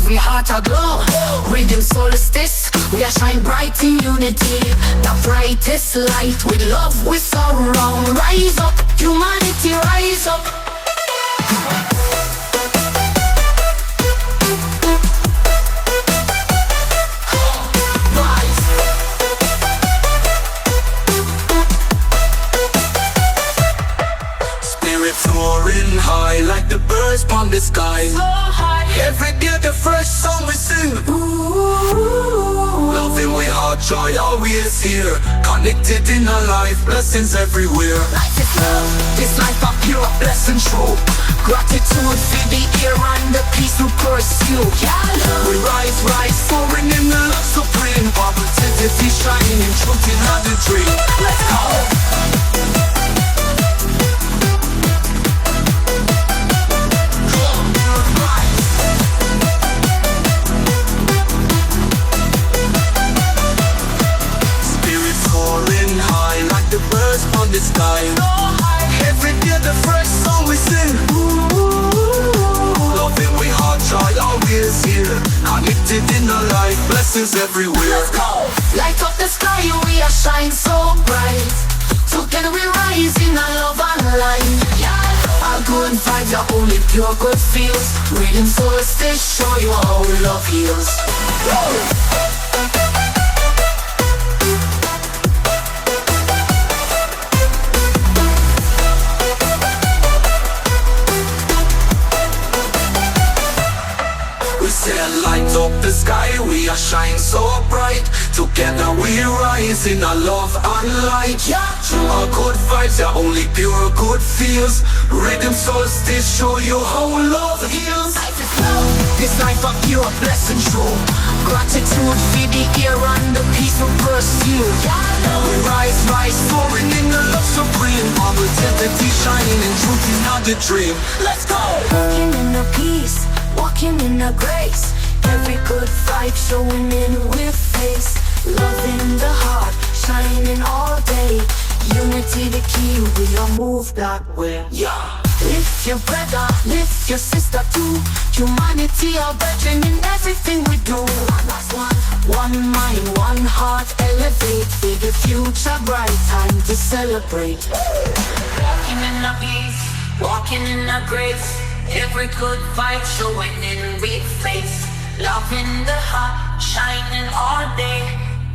every heart aglow. Riddim Solstice, we are shine bright in unity. The brightest light with love we surround. Rise up, humanity, rise up. Soaring high like the birds upon the sky. So high. Every day the first song we sing. Ooh. Loving with heart, joy always here. Connected in our life, blessings everywhere. Life is love, this life a pure blessing show. Gratitude for the air and the peace we pursue. Yeah, love. We rise, soaring in the love supreme. Positivity shining, truth in the dream. Let's go. On the sky, every day the first song we sing. Ooh, loving with heart, joy always here. Connected in our life, blessings everywhere. Let's go. Light up the sky, we are shine so bright. Together we rise in our love and light. Yeah. Our good vibes are only pure good feels. Riddim Solstice, show you how love heals. Light up the sky, we are shine so bright. Together we rise in our love and light. Yeah. Our good vibes are only pure good feels. Riddim Solstice, show you how love heals. Life is love, this life a pure blessing show. Gratitude for the air and the peace we pursue. Yeah, we rise, soaring in the love supreme. Positivity shining and truth is not the dream. Let's go. Walking in the peace, walking in the grace. Every good vibe showing in with face. Love in the heart, shining all day. Unity the key, we all move that way. Yeah. Lift your brother, lift your sister too. Humanity our virgin in everything we do. One mind, one heart, elevate. For the future bright, time to celebrate. Walking in the peace, walking in the grace. Every good vibe showing in with face. Love in the heart, shining all day.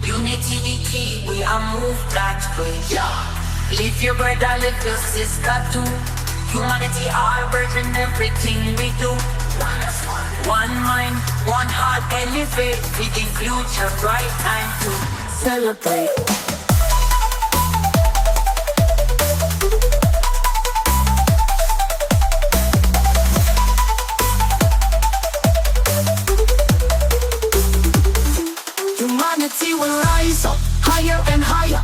Unity the key, we are moved that way. Yeah. Lift your brother, lift your sister too. Humanity our virgin, everything we do. One mind, one heart, elevate. For the future bright time to celebrate. Humanity will rise up higher and higher.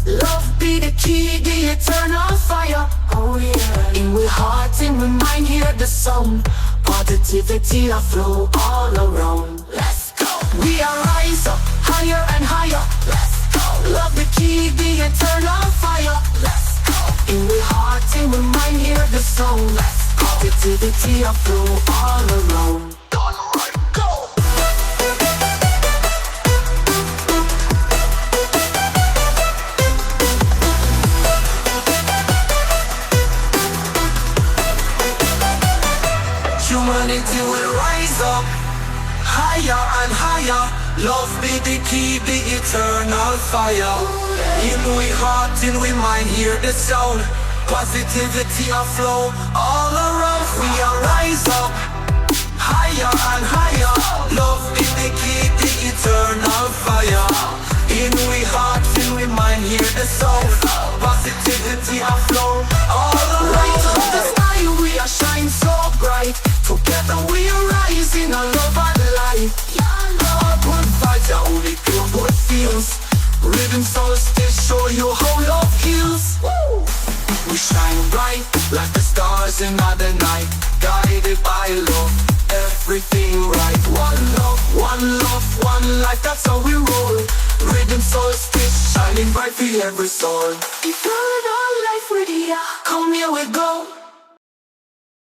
Love be the key, the eternal fire. Oh yeah. In we heart, in we mind, hear the sound. Positivity a flow all around. Let's go. We are rise up higher and higher. Let's go. Love the key, the eternal fire. Let's go. In we heart, in we mind, hear the sound. Let's go. Positivity a flow all around. Humanity will rise up higher and higher. Love be the key, the eternal fire. In we heart, in we mind, hear the sound. Positivity a flow all around. We are rise up higher and higher. Love be the key, the eternal fire. In we heart, in we mind, hear the sound. Positivity a flow all around. Light up the sky, we are shine so bright. Together we rise in our love and light. Yeah, our good vibes are only pure good feels. Riddim Solstice, show you how love heals. Woo! We shine bright like the stars in the night. Guided by love, everything right. One love, one life, that's how we roll. Riddim Solstice, shining bright for every soul. Eternal life with ya, come here we go.